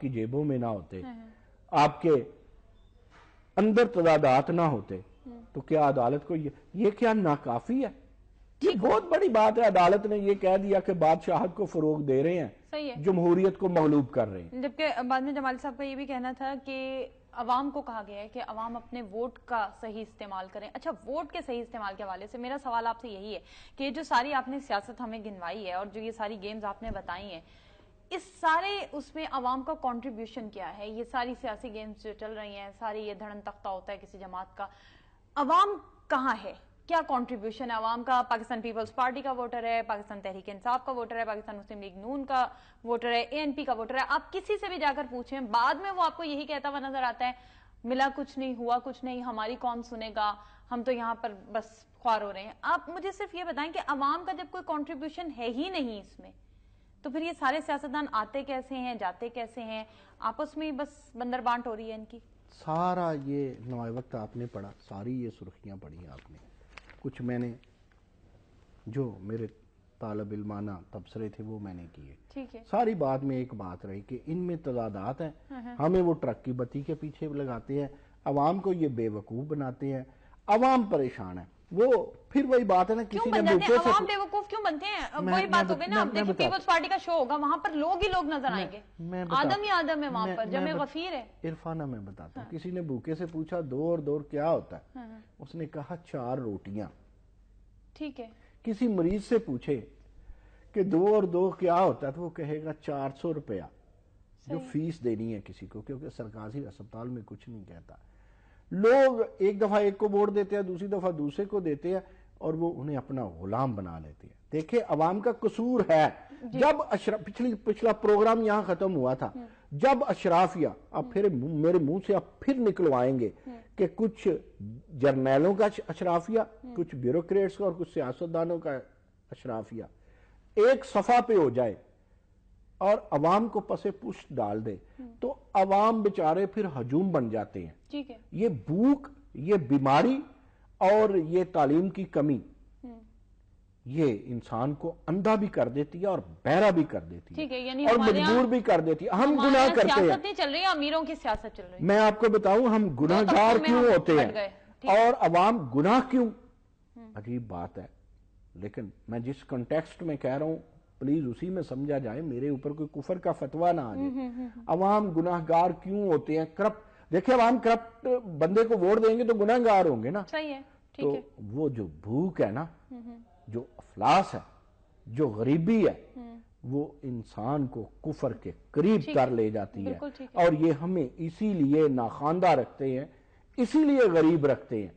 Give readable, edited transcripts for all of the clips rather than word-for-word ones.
کی جیبوں میں نہ ہوتے، آپ کے اندر تضادات نہ ہوتے تو کیا عدالت کو یہ کیا ناکافی ہے؟ یہ بہت بڑی بات ہے. عدالت نے یہ کہہ دیا کہ بادشاہت کو فروغ دے رہے ہیں، جمہوریت کو مغلوب کر رہے ہیں. جبکہ بعد میں جمال صاحب کا یہ بھی کہنا تھا کہ عوام کو کہا گیا ہے کہ عوام اپنے ووٹ کا صحیح استعمال کریں. اچھا، ووٹ کے صحیح استعمال کے حوالے سے میرا سوال آپ سے یہی ہے کہ جو ساری آپ نے سیاست ہمیں گنوائی ہے اور جو یہ ساری گیمز آپ نے بتائی ہیں، اس سارے اس میں عوام کا کنٹریبیوشن کیا ہے؟ یہ ساری سیاسی گیمز جو چل رہی ہیں، ساری یہ دھڑن تختہ ہوتا ہے کسی جماعت کا، عوام کہاں ہے؟ کیا کنٹریبیوشن ہے عوام کا؟ پاکستان پیپلز پارٹی کا ووٹر ہے، پاکستان تحریک انصاف کا ووٹر ہے، پاکستان مسلم لیگ نون کا ووٹر ہے، اے این پی کا ووٹر ہے. آپ کسی سے بھی جا کر پوچھیں، بعد میں وہ آپ کو یہی کہتا ہوا نظر آتا ہے، ملا کچھ نہیں، ہوا کچھ نہیں، ہماری کون سنے گا، ہم تو یہاں پر بس خوار ہو رہے ہیں. آپ مجھے صرف یہ بتائیں کہ عوام کا جب کوئی کنٹریبیوشن ہے ہی نہیں اس میں، تو پھر یہ سارے سیاستدان آتے کیسے ہیں، جاتے کیسے ہیں؟ آپس میں بس بندر بانٹ ہو رہی ہے ان کی. سارا یہ نوائے وقت آپ نے پڑھا، ساری یہ سرخیاں پڑھی آپ نے. کچھ میں نے جو میرے طالب علمانہ تبصرے تھے وہ میں نے کیے. ٹھیک ہے. ساری بات میں ایک بات رہی کہ ان میں تضادات ہیں. ہمیں وہ ٹرک کی بتی کے پیچھے لگاتے ہیں، عوام کو یہ بے وقوف بناتے ہیں، عوام پریشان ہے. وہ پھر وہی بات ہے نا، کسی نے عوام بے وقوف کیوں بنتے ہیں؟ وہی بات ہو گئی نا. آپ دیکھیں پیپلز پارٹی کا شو ہوگا، وہاں پر لوگ ہی لوگ نظر آئیں گے، آدم ہی آدم ہے وہاں پر، جمع غفیر ہے. عرفانہ میں بتاتا ہوں، کسی نے بھوکے سے پوچھا دور کیا ہوتا ہے، اس نے کہا 4 روٹیاں. ٹھیک ہے. کسی مریض سے پوچھے کہ 2 کیا ہوتا ہے تو وہ کہے گا 400 روپیہ جو فیس دینی ہے کسی کو، کیونکہ سرکاری اسپتال میں کچھ نہیں کہتا. لوگ ایک دفعہ ایک کو ووٹ دیتے ہیں، دوسری دفعہ دوسرے کو دیتے ہیں اور وہ انہیں اپنا غلام بنا لیتے ہیں. دیکھیں عوام کا قصور ہے. جب پچھلا پروگرام یہاں ختم ہوا تھا، جب اشرافیہ اب پھر میرے منہ سے اب پھر نکلوائیں گے کہ کچھ جرنیلوں کا اشرافیہ، کچھ بیوروکریٹس کا اور کچھ سیاستدانوں کا اشرافیہ ایک صفحہ پہ ہو جائے اور عوام کو پسے پشت ڈال دے تو عوام بیچارے پھر ہجوم بن جاتے ہیں. ٹھیک ہے. یہ بھوک، یہ بیماری اور یہ تعلیم کی کمی یہ انسان کو اندھا بھی کر دیتی ہے اور بہرا بھی کر دیتی ہے اور مجبور بھی کر دیتی ہے. ہم گناہ کرتے ہیں. سیاست نہیں چل رہی، امیروں کی سیاست چل رہی ہے. میں آپ کو بتاؤں ہم گناہ گار کیوں ہوتے ہیں اور عوام گناہ کیوں؟ عجیب بات ہے. لیکن میں جس کنٹیکسٹ میں کہہ رہا ہوں پلیز اسی میں سمجھا جائے، میرے اوپر کوئی کفر کا فتویٰ نہ آ جائے. عوام گناہ گار کیوں ہوتے ہیں؟ کرپٹ، دیکھیں عوام کرپٹ بندے کو ووٹ دیں گے تو گناہ گار ہوں گے نا. صحیح ہے. تو وہ جو بھوک ہے نا، جو افلاس ہے، جو غریبی ہے، وہ انسان کو کفر کے قریب کر لے جاتی ہے. اور یہ ہمیں اسی لیے ناخواندہ رکھتے ہیں، اسی لیے غریب رکھتے ہیں،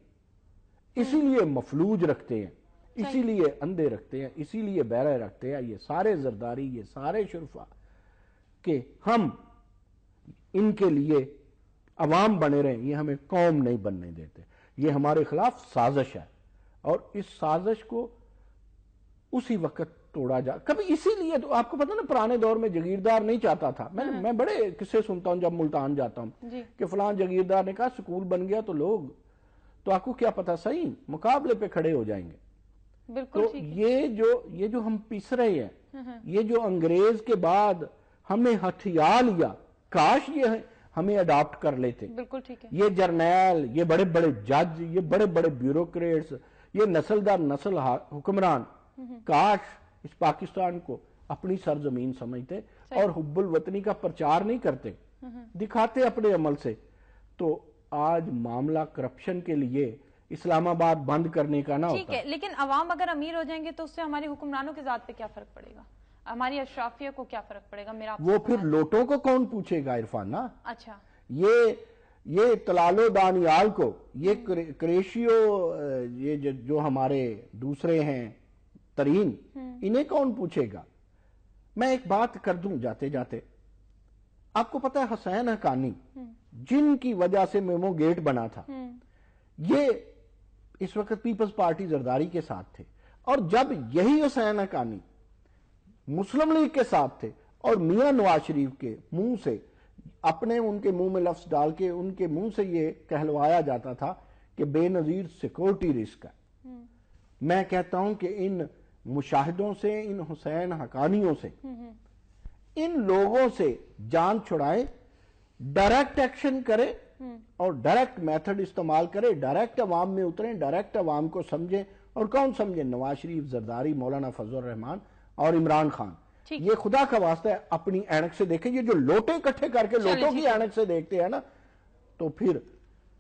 اسی لیے مفلوج رکھتے ہیں، اسی لیے اندھے رکھتے ہیں، اسی لیے بہرے رکھتے ہیں. یہ سارے زرداری، یہ سارے شرفا کہ ہم ان کے لیے عوام بنے رہیں، یہ ہمیں قوم نہیں بننے دیتے. یہ ہمارے خلاف سازش ہے اور اس سازش کو اسی وقت توڑا جا. کبھی اسی لیے تو آپ کو پتہ نا پرانے دور میں جاگیردار نہیں چاہتا تھا. میں بڑے قصے سنتا ہوں جب ملتان جاتا ہوں کہ فلاں جاگیردار نے کہا سکول بن گیا تو لوگ تو آپ کو کیا پتا صحیح مقابلے پہ کھڑے ہو جائیں گے. تو یہ جو ہم پیس رہے ہیں، یہ جو انگریز کے بعد ہمیں ہتھیا لیا، کاش یہ ہمیں اڈاپٹ کر لیتے. یہ جرنیل، یہ بڑے بڑے جج، یہ بڑے بڑے بیوروکریٹس، یہ نسل در نسل حکمران کاش اس پاکستان کو اپنی سرزمین سمجھتے اور حب الوطنی کا پرچار نہیں کرتے، دکھاتے اپنے عمل سے. تو آج معاملہ کرپشن کے لیے اسلام آباد بند کرنے کا نہ ہوتا. ٹھیک ہے، لیکن عوام اگر امیر ہو جائیں گے تو اس سے ہمارے حکمرانوں کے ذات پہ کیا فرق پڑے گا؟ ہماری اشرافیہ کو کیا فرق پڑے گا؟ میرا وہ پھر لوٹوں کو کون پوچھے گا عرفانہ؟ اچھا، یہ تلالو دانیال کو، یہ کریشیو، یہ جو ہمارے دوسرے ہیں ترین، انہیں کون پوچھے گا؟ میں ایک بات کر دوں جاتے جاتے، آپ کو پتہ ہے حسین حقانی جن کی وجہ سے میمو گیٹ بنا تھا، یہ اس وقت پیپلز پارٹی زرداری کے ساتھ تھے. اور جب یہی حسین حقانی مسلم لیگ کے ساتھ تھے اور میاں نواز شریف کے منہ سے اپنے ان کے منہ میں لفظ ڈال کے ان کے منہ سے یہ کہلوایا جاتا تھا کہ بے نظیر سیکورٹی رسک ہے. میں کہتا ہوں کہ ان مشاہدوں سے، ان حسین حقانیوں سے ان لوگوں سے جان چھڑائیں، ڈائریکٹ ایکشن کرے اور ڈائریکٹ میتھڈ استعمال کرے، ڈائریکٹ عوام میں اتریں، ڈائریکٹ عوام کو سمجھیں. اور کون سمجھیں؟ نواز شریف، زرداری، مولانا فضل الرحمان اور عمران خان. یہ خدا کا واسطہ ہے اپنی اینک سے دیکھیں. یہ جو لوٹے اکٹھے کر کے لوٹوں کی اینک سے دیکھتے ہیں نا، تو پھر